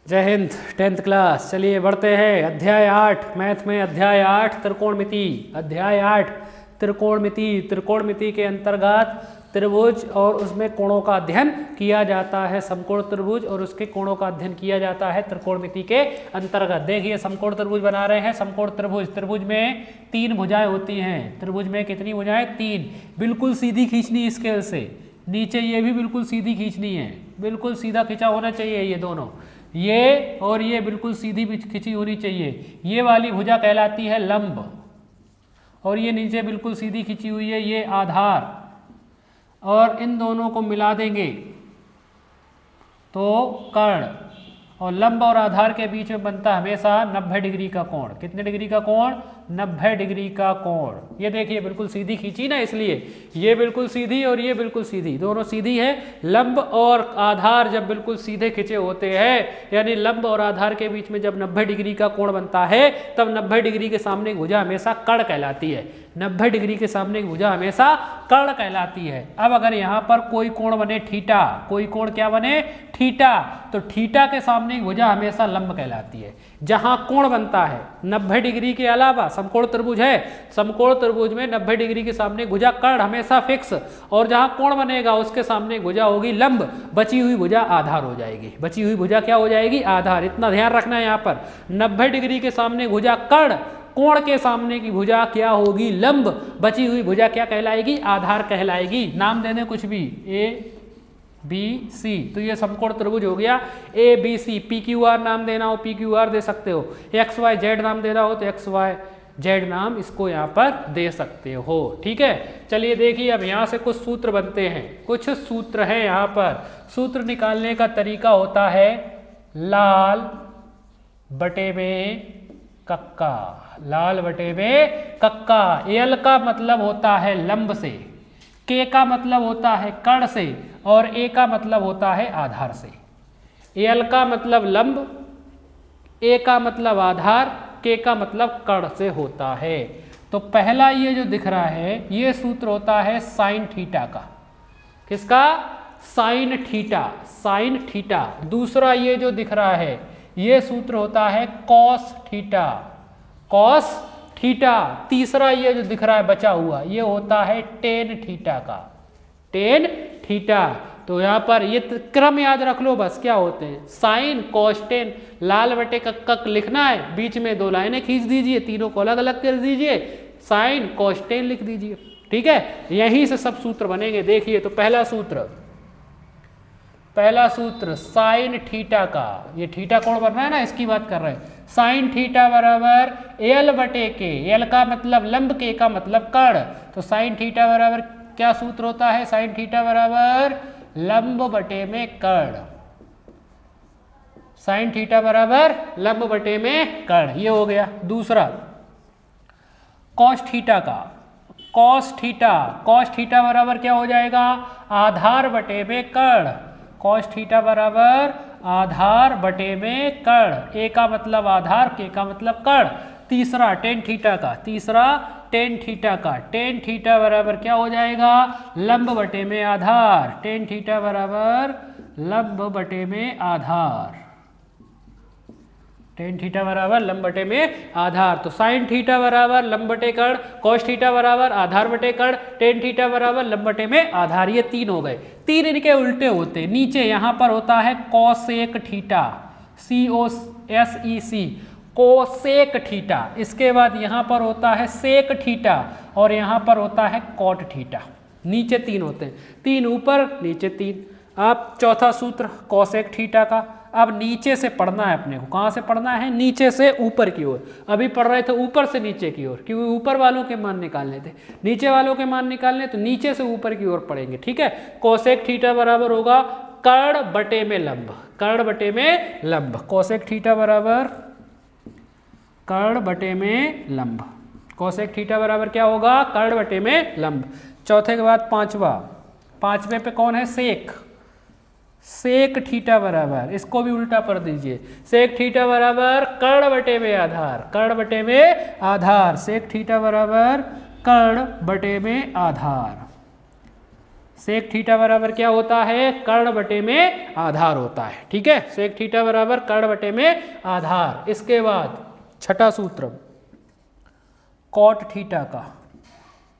जय Hind. 10th class. चलिए बढ़ते हैं। अध्याय 8 मैथ में अध्याय 8 त्रिकोणमिति। अध्याय 8 त्रिकोणमिति। त्रिकोणमिति के अंतर्गत त्रिभुज और उसमें कोणों का अध्ययन किया जाता है। समकोण त्रिभुज और उसके कोणों का अध्ययन किया जाता है त्रिकोणमिति के अंतर्गत। देखिए समकोण त्रिभुज बना रहे हैं। समकोण त्रिभुज, त्रिभुज में 3 भुजाएं होती हैं। त्रिभुज में कितनी भुजाएं? 3। बिल्कुल सीधी खींचनी स्केल से। नीचे ये भी बिल्कुल सीधी खींचनी है, बिल्कुल सीधा खिंचा होना चाहिए। ये दोनों, ये और ये बिल्कुल सीधी खिंची होनी चाहिए। ये वाली भुजा कहलाती है लंब और ये नीचे बिल्कुल सीधी खिंची हुई है, ये आधार। और इन दोनों को मिला देंगे तो कर्ण। और लंब और आधार के बीच में बनता है हमेशा 90 डिग्री का कोण। कितने डिग्री का कोण? 90 डिग्री का कोण। ये देखिए बिल्कुल सीधी खींची ना, इसलिए ये बिल्कुल सीधी और ये बिल्कुल सीधी, दोनों सीधी है। लंब और आधार जब बिल्कुल सीधे खिंचे होते हैं, यानी लंब और आधार के बीच में जब 90 डिग्री का कोण बनता है, तब 90 डिग्री के सामने की भुजा हमेशा कर्ण कहलाती है। 90 डिग्री के सामने की भुजा हमेशा कर्ण कहलाती है। अब अगर यहाँ पर कोई कोण बने थीटा, कोई कोण क्या बने? थीटा, तो थीटा के सामने की भुजा हमेशा लंब कहलाती है। जहां कोण बनता है 90 डिग्री के अलावा, समकोण त्रिभुज है, समकोण त्रिभुज में 90 डिग्री के सामने भुजा कर्ण हमेशा फिक्स, और जहां कोण बनेगा उसके सामने भुजा होगी लंब, बची हुई भुजा आधार हो जाएगी। बची हुई भुजा क्या हो जाएगी? आधार। इतना ध्यान रखना है यहाँ पर। 90 डिग्री के सामने भुजा कर्ण, कोण के सामने की भुजा क्या होगी? लंब, बची हुई भुजा क्या कहलाएगी? आधार कहलाएगी। नाम दे दें कुछ भी, ए बी सी, तो ये समकोण त्रिभुज हो गया A B C. P Q R नाम देना हो पी क्यू आर दे सकते हो, एक्स वाई जेड नाम देना हो तो एक्स वाई जेड नाम इसको यहाँ पर दे सकते हो। ठीक है, चलिए देखिए अब यहाँ से कुछ सूत्र बनते हैं। कुछ सूत्र हैं यहाँ पर। सूत्र निकालने का तरीका होता है लाल बटे में कक्का। लाल बटे में कक्का। एल का मतलब होता है लंब से, के का मतलब होता है कर्ण से, और ए का मतलब होता है आधार से। एल का मतलब लंब, ए का मतलब आधार, के का मतलब कर्ण से होता है। तो पहला ये जो दिख रहा है ये सूत्र होता है साइन थीटा का। किसका? Sine theta, sine theta. दूसरा ये जो दिख रहा है ये सूत्र होता है कॉस थीटा, कॉस थीटा। तीसरा ये जो दिख रहा है बचा हुआ ये होता है टेन थीटा का, टेन थीटा। तो यहाँ पर ये क्रम याद रख लो बस, क्या होते हैं? Sine cos tan. लाल बटे कक लिखना है, बीच में 2 लाइनें खींच दीजिए, तीनों को अलग अलग कर दीजिए, साइन कॉस टेन लिख दीजिए। ठीक है, यहीं से सब सूत्र बनेंगे। देखिए तो पहला सूत्र, पहला सूत्र साइन थीटा का, ये थीटा कोण बनना है ना, इसकी बात कर रहे हैं। साइन थीटा बराबर एल बटे के। एल का मतलब लंब, के का मतलब कर्ण। तो साइन थीटा बराबर क्या सूत्र होता है? साइन थीटा बराबर लंब बटे में कर्ण। साइन थीटा बराबर लंब बटे में कर्ण, ये हो गया। दूसरा कॉस थीटा का। कॉस थीटा, कॉस थीटा बराबर क्या हो जाएगा? आधार बटे में कर्ण। कॉस थीटा बराबर आधार बटे में कर्ण। ए का मतलब आधार, के का मतलब कर्ण। तीसरा टेन थीटा का, तीसरा टेन थीटा का। टेन थीटा बराबर क्या हो जाएगा? लंब बटे में आधार। टेन थीटा बराबर लंब बटे में आधार। टेन थीटा बराबर लंब बटे में आधार। तो साइन थीटा बराबर लंब बटे कर्ण, कॉस थीटा बराबर आधार बटे कर्ण, टेन थीटा बराबर लंब बटे में आधार। ये 3 हो गए। 3 इनके उल्टे होते। नीचे यहाँ पर होता है cosec theta, COSEC, cosec theta. इसके बाद यहाँ पर होता है सेक थीटा और यहाँ पर होता है कॉट थीटा। नीचे 3 होते हैं, 3 ऊपर, नीचे 3। अब चौथा सूत्र कोसेक थीटा का। अब नीचे से पढ़ना है अपने को। कहाँ से पढ़ना है? नीचे से ऊपर की ओर। अभी पढ़ रहे थे ऊपर से नीचे की ओर, क्योंकि ऊपर वालों के मान निकालने थे, नीचे वालों के मान निकालने, तो नीचे से ऊपर की ओर पढ़ेंगे। ठीक है, कोसेक थीटा बराबर होगा कर्ण बटे में लंब, कर्ण बटे में लंब। कोसेक थीटा बराबर कर्ण बटे में लंब। कोसेक थीटा बराबर क्या होगा? कर्ण बटे में लंब। चौथे के बाद पांचवा, पांचवे पे कौन है? सेक। सेक थीटा बराबर, इसको भी उल्टा कर दीजिए, सेक थीटा बराबर कर्ण बटे में आधार, कर्ण बटे में आधार। सेक थीटा बराबर कर्ण बटे में आधार। सेक थीटा बराबर क्या होता है, कर्ण बटे में आधार होता है। ठीक है, सेक थीटा बराबर कर्ण बटे में आधार। इसके बाद छठा सूत्र कॉट थीटा का,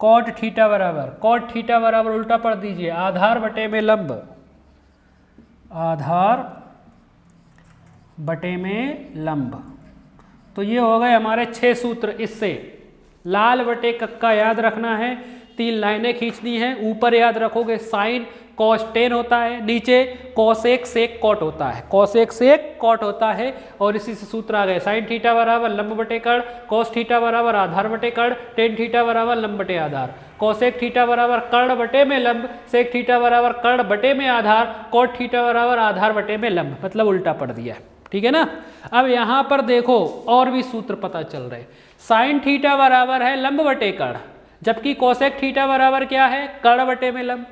कॉट थीटा बराबर उल्टा पढ़ दीजिए, आधार बटे में लंब, आधार बटे में लंब। तो ये हो गए हमारे 6 सूत्र। इससे लाल बटे कक्का याद रखना है, 3 लाइनें खींचनी है। ऊपर याद रखोगे साइन कॉस टेन होता है, नीचे कॉसेक सेक कॉट होता है, कॉसेक सेक कॉट होता है। और इसी से सूत्र आ गए, साइन थीटा बराबर लंब बटे कर्ण, कॉस थीटा बराबर आधार बटे कर्ण, टेन थीटा बराबर लंब बटे आधार, कॉसेक थीटा बराबर कर्ण बटे में लंब, सेक थीटा बराबर कर्ण बटे में आधार, कॉट थीटा बराबर आधार बटे में लंब, मतलब उल्टा पढ़ दिया है। ठीक है ना। अब यहां पर देखो और भी सूत्र पता चल रहे, साइन थीटा बराबर है लंब बटे कर्ण, जबकि कोसेक थीटा बराबर क्या है, कर्ण बटे में लंब।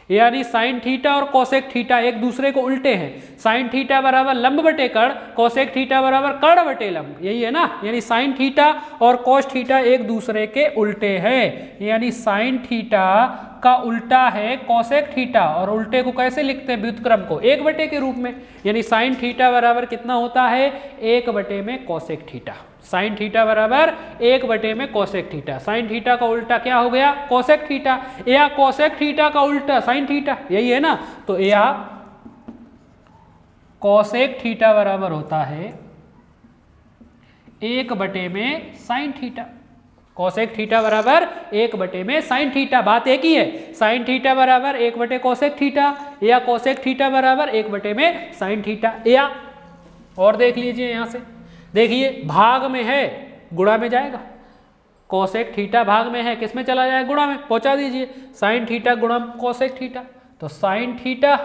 यानी साइन थीटा और कोसेक थीटा एक दूसरे को उल्टे हैं। साइन थीटा बराबर लंब बटे कर्ण, कोसेक थीटा बराबर कर्ण बटे लंब, यही है ना। यानी साइन थीटा और कोस थीटा एक दूसरे के उल्टे हैं। यानी साइन थीटा का उल्टा है कोसेक थीटा, और उल्टे को कैसे लिखते हैं, व्युत्क्रम को 1 बटे के रूप में। यानी साइन थीटा बराबर कितना होता है, 1 बटे में कोसेक थीटा। साइन थीटा बराबर 1 बटे में कोसेक थीटा। साइन थीटा का उल्टा क्या हो गया, कोसेक थीटा, या कोसेक थीटा का उल्टा साइन थीटा, यही है ना। तो या कोसेक थीटा बराबर होता है 1 बटे में साइन थीटा। कोसेक थीटा बराबर 1 बटे में साइन थीटा, बात एक ही है। साइन थीटा बराबर 1 बटे कोसेक थीटा, या कोसेक थीटा बराबर 1 बटे में साइन थीटा। या और देख लीजिए यहां से, देखिए भाग में है, गुणा में जाएगा। कोसेक थीटा भाग में है, किस में चला जाएगा, गुणा में, पहुंचा दीजिए। साइन थीटा गुणा कोसेक थीटा, तो sine theta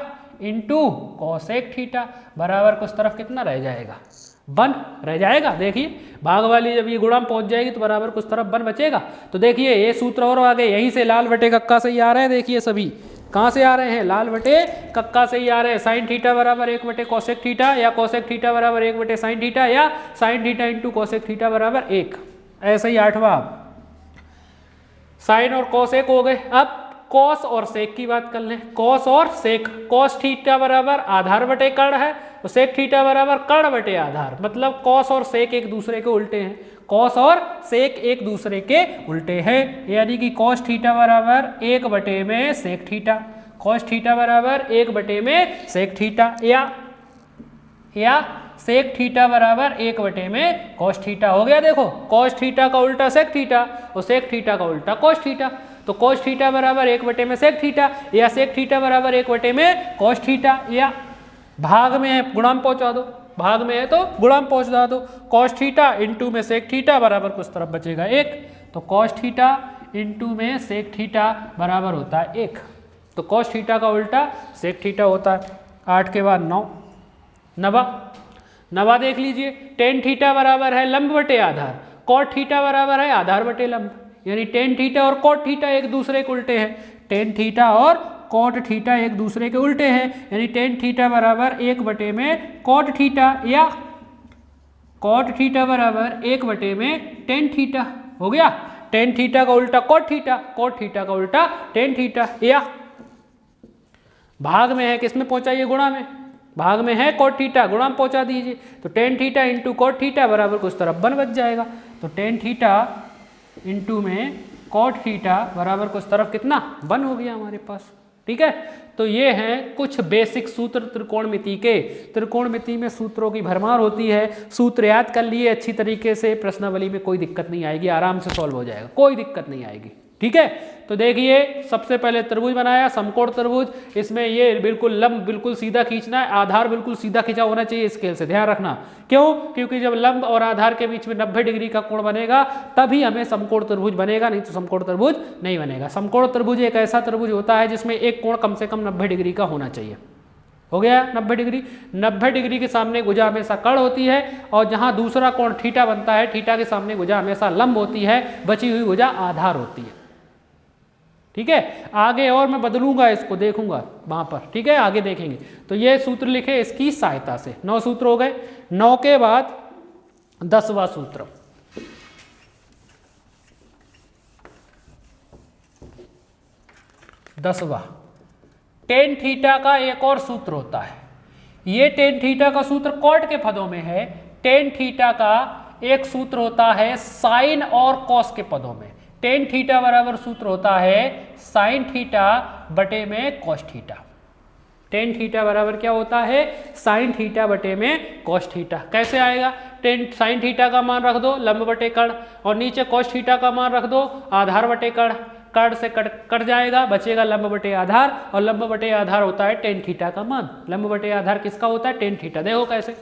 into cosec theta बराबर कुछ तरफ कितना रह जाएगा, 1 रह जाएगा। देखिए भाग वाली जब ये गुणा में पहुंच जाएगी तो बराबर कुछ तरफ 1 बचेगा। तो देखिए ये सूत्र और आ गए, यहीं से लाल बटे कक्का से ही आ रहे हैं। देखिए सभी कहाँ से आ रहे हैं, लाल बटे कक्का से ही आ रहे हैं। साइन थीटा बराबर 1 बटे कोसेक थीटा, या कोसेक थीटा बराबर 1 बटे साइन थीटा, या sine theta into cosec theta बराबर 1। ऐसे ही 8वां साइन और कोसेक हो गए। अब कॉस और सेक की बात कर लें, कॉस और सेक। कॉस थीटा बराबर आधार बटे कर्ण है, तो सेक थीटा बराबर कर्ण बटे आधार, मतलब कॉस और सेक एक दूसरे के उल्टे हैं। कॉस और सेक एक दूसरे के उल्टे हैं, यानी कि कॉस थीटा बराबर 1 बटे में सेक थीटा, कॉस थीटा बराबर 1 बटे में सेक थीटा, या सेक थीटा बराबर 1 बटे में कॉस थीटा। हो गया, देखो कॉस थीटा का उल्टा सेक थीटा और सेक थीटा का उल्टा कॉस थीटा। तो कॉस थीटा बराबर 1 बटे में सेक थीटा, या सेक थीटा बराबर 1 बटे में कॉस थीटा। या भाग में है, गुणा में पहुंचा दो, भाग में है तो गुणा में पहुंचा दो। कॉस थीटा इंटू में सेक थीटा बराबर कुछ तरफ बचेगा 1, तो कॉस थीटा इंटू में सेक थीटा बराबर होता है 1। तो कॉस थीटा का उल्टा सेक थीटा होता है। 8 के बाद 9, नवा देख लीजिए। टेन थीटा बराबर है लंब बटे आधार, कॉट थीटा बराबर है आधार बटे लंब। यानी टेन थीटा और कॉट थीटा एक दूसरे के उल्टे हैं। टेन थीटा और कॉट थीटा एक दूसरे के उल्टे हैं, यानी टेन थीटा बराबर 1 बटे में कॉट थीटा, या कॉट थीटा बराबर 1 बटे में टेन थीटा। हो गया, टेन थीटा का उल्टा कॉट थीटा, कॉट थीटा का उल्टा टेन थीटा। या भाग में है, किस में पहुंचाइए, गुणा में। भाग में है कॉट थीटा, गुणा में पहुंचा दीजिए। तो tan theta into cot theta बराबर कुछ तरफ 1 बच जाएगा। तो टेन थीटा इंटू में कॉट थीटा बराबर कुछ तरफ कितना 1 हो गया हमारे पास। ठीक है, तो ये हैं कुछ बेसिक सूत्र त्रिकोणमिति के। त्रिकोणमिति में सूत्रों की भरमार होती है, सूत्र याद कर लिए अच्छी तरीके से, प्रश्नावली में कोई दिक्कत नहीं आएगी, आराम से सॉल्व हो जाएगा, कोई दिक्कत नहीं आएगी। ठीक है, तो देखिए सबसे पहले त्रिभुज बनाया, समकोण त्रिभुज। इसमें ये बिल्कुल लंब बिल्कुल सीधा खींचना है, आधार बिल्कुल सीधा खींचा होना चाहिए स्केल से, ध्यान रखना। क्यों? क्योंकि जब लंब और आधार के बीच में 90 डिग्री का कोण बनेगा तभी हमें समकोण त्रिभुज बनेगा, नहीं तो समकोण त्रिभुज नहीं बनेगा। समकोण त्रिभुज एक ऐसा त्रिभुज होता है जिसमें एक कोण कम से कम 90 डिग्री का होना चाहिए। हो गया 90 डिग्री। 90 डिग्री के सामने भुजा हमेशा कर्ण होती है, और जहां दूसरा कोण थीटा बनता है, थीटा के सामने भुजा हमेशा लंब होती है, बची हुई भुजा आधार होती है। ठीक है, आगे और मैं बदलूंगा इसको, देखूंगा वहां पर। ठीक है, आगे देखेंगे। तो ये सूत्र लिखे इसकी सहायता से। 9 सूत्र हो गए। 9 के बाद 10वां सूत्र, दसवां टेन थीटा का एक और सूत्र होता है। ये टेन थीटा का सूत्र कॉट के पदों में है। टेन थीटा का एक सूत्र होता है साइन और कॉस के पदों में। टेन थीटा बराबर सूत्र होता है साइन थीटा बटे में कॉस थीटा। टेन थीटा बराबर क्या होता है? साइन थीटा बटे में कॉस थीटा। कैसे आएगा? टेन साइन थीटा का मान रख दो लंब बटे कर्ण, और नीचे कॉस थीटा का मान रख दो आधार बटे कर्ण। कर्ण से कट जाएगा, बचेगा लंब बटे आधार, और लंब बटे आधार होता है टेन थीटा का मान। लंब बटे आधार किसका होता है? Tan theta. देखो कैसे,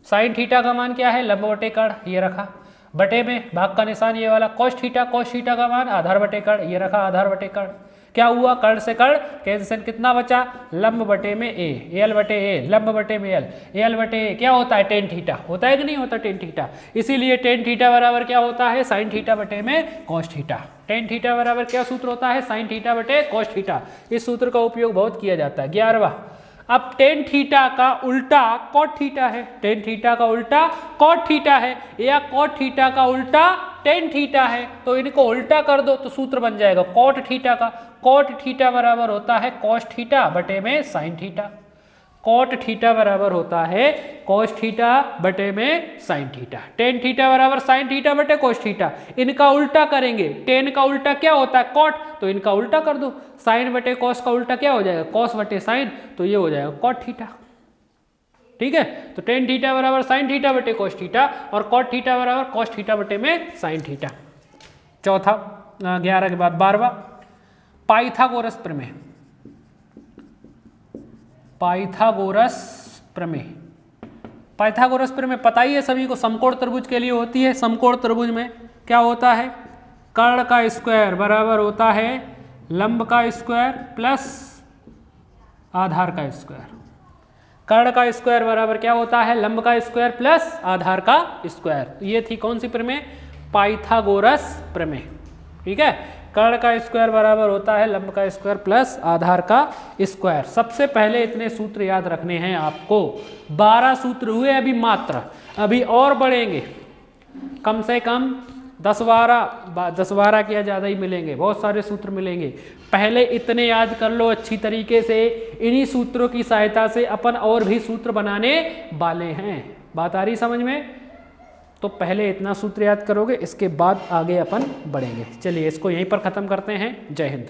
साइन थीटा का मान क्या है? लंब बटे कर्ण, ये रखा, बटे में भाग का निशान ये वाला। कॉस थीटा का मान आधार बटे कर्ण, ये रखा आधार बटे कर्ण। क्या हुआ? कर्ण से कर्ण कैंसिल, कितना बचा? लंब बटे में ए, एल बटे ए, लंब बटे में एल, एल बटे ए क्या होता है? टेन थीटा होता है कि नहीं होता? Tan theta. इसीलिए टेन थीटा बराबर क्या होता है? साइन थीटा बटे में कॉस थीटा। टेन थीटा बराबर क्या सूत्र होता है? साइन थीटा बटे कॉस थीटा। इस सूत्र का उपयोग बहुत किया जाता है। 11वां, अब टेन थीटा का उल्टा कॉट थीटा है। टेन थीटा का उल्टा कॉट थीटा है, या कॉट थीटा का उल्टा टेन थीटा है। तो इनको उल्टा कर दो तो सूत्र बन जाएगा कॉट थीटा का। कॉट थीटा बराबर होता है कॉस थीटा बटे में साइन थीटा। कॉट थीटा बराबर होता है कॉस थीटा बटे में साइन थीटा। टेन थीटा बराबर साइन थीटा बटे कॉस थीटा। इनका उल्टा करेंगे, टेन का उल्टा क्या होता है? कॉट, तो इनका उल्टा कर दो। साइन बटे कॉस का उल्टा क्या हो जाएगा? कॉस बटे साइन, तो ये हो जाएगा कॉट थीटा। ठीक है, तो टेन थीटा बराबर साइन थीटा बटे कॉस थीटा, और कॉट थीटा बराबर कॉस थीटा बटे में साइन थीटा। चौथा, 11 के बाद 12वां, पाइथागोरस प्रमेय। पाइथागोरस प्रमेय। पाइथागोरस प्रमेय पता ही है सभी को, समकोण त्रिभुज के लिए होती है। समकोण त्रिभुज में क्या होता है? कर्ण का स्क्वायर बराबर होता है लंब का स्क्वायर प्लस आधार का स्क्वायर। कर्ण का स्क्वायर बराबर क्या होता है? लंब का स्क्वायर प्लस आधार का स्क्वायर। तो ये थी कौन सी प्रमेय? पाइथागोरस प्रमेय। ठीक है, कर्ण का स्क्वायर बराबर होता है लंब का स्क्वायर प्लस आधार का स्क्वायर। सबसे पहले इतने सूत्र याद रखने हैं आपको। 12 सूत्र हुए अभी मात्र, अभी और बढ़ेंगे, कम से कम 10-12 क्या ज़्यादा ही मिलेंगे, बहुत सारे सूत्र मिलेंगे। पहले इतने याद कर लो अच्छी तरीके से। इन्हीं सूत्रों की सहायता से अपन और भी सूत्र बनाने वाले हैं। बात आ रही समझ में? तो पहले इतना सूत्र याद करोगे, इसके बाद आगे अपन बढ़ेंगे। चलिए इसको यहीं पर ख़त्म करते हैं। जय हिंद।